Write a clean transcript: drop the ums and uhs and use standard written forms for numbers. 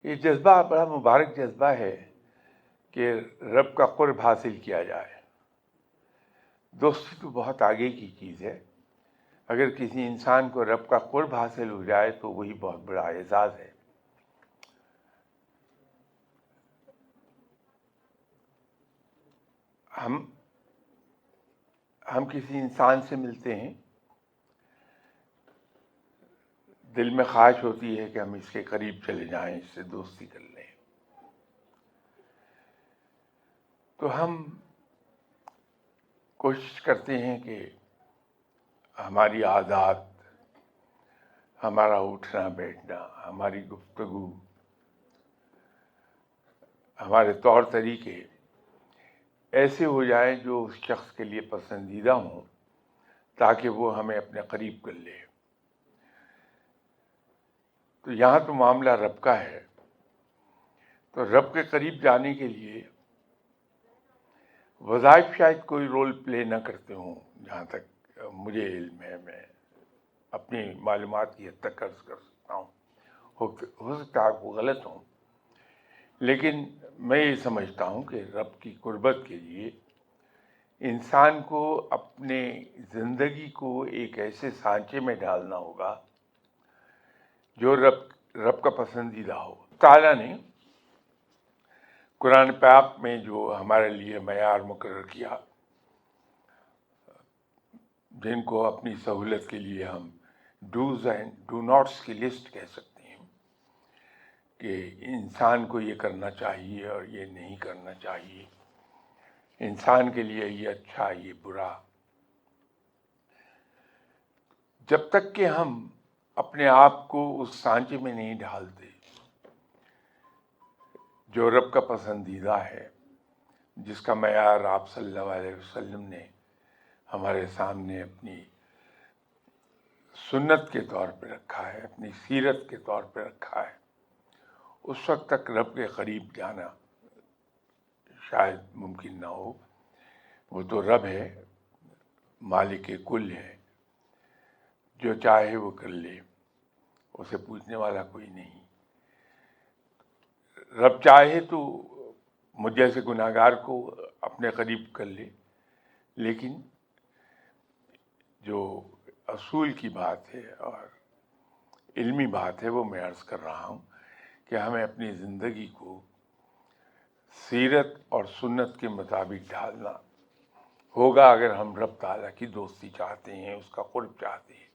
یہ جذبہ بڑا مبارک جذبہ ہے کہ رب کا قرب حاصل کیا جائے. دوستی تو بہت آگے کی چیز ہے. اگر کسی انسان کو رب کا قرب حاصل ہو جائے تو وہی بہت بڑا اعزاز ہے. ہم کسی انسان سے ملتے ہیں، دل میں خواہش ہوتی ہے کہ ہم اس کے قریب چلے جائیں، اس سے دوستی کر لیں. تو ہم کوشش کرتے ہیں کہ ہماری عادات، ہمارا اٹھنا بیٹھنا، ہماری گفتگو، ہمارے طور طریقے ایسے ہو جائیں جو اس شخص کے لیے پسندیدہ ہوں، تاکہ وہ ہمیں اپنے قریب کر لے. تو یہاں تو معاملہ رب کا ہے. تو رب کے قریب جانے کے لیے وظائف شاید کوئی رول پلے نہ کرتے ہوں، جہاں تک مجھے علم ہے. میں اپنی معلومات کی حد تک عرض کر سکتا ہوں، ہو سکتا ہے وہ غلط ہوں، لیکن میں یہ سمجھتا ہوں کہ رب کی قربت کے لیے انسان کو اپنے زندگی کو ایک ایسے سانچے میں ڈالنا ہوگا جو رب کا پسندیدہ ہو. تعالیٰ نے قرآن پاک میں جو ہمارے لیے معیار مقرر کیا، جن کو اپنی سہولت کے لیے ہم ڈوز اینڈ ڈو ناٹس کی لسٹ کہہ سکتے ہیں، کہ انسان کو یہ کرنا چاہیے اور یہ نہیں کرنا چاہیے، انسان کے لیے یہ اچھا یہ برا. جب تک کہ ہم اپنے آپ کو اس سانچے میں نہیں ڈھالتے جو رب کا پسندیدہ ہے، جس کا معیار آپ صلی اللہ علیہ وسلم نے ہمارے سامنے اپنی سنت کے طور پہ رکھا ہے، اپنی سیرت کے طور پہ رکھا ہے، اس وقت تک رب کے قریب جانا شاید ممکن نہ ہو. وہ تو رب ہے، مالک کل ہے، جو چاہے وہ کر لے، اسے پوچھنے والا کوئی نہیں. رب چاہے تو مجھ جیسے گناہگار کو اپنے قریب کر لے، لیکن جو اصول کی بات ہے اور علمی بات ہے وہ میں عرض کر رہا ہوں کہ ہمیں اپنی زندگی کو سیرت اور سنت کے مطابق ڈھالنا ہوگا اگر ہم رب تعالیٰ کی دوستی چاہتے ہیں، اس کا قرب چاہتے ہیں.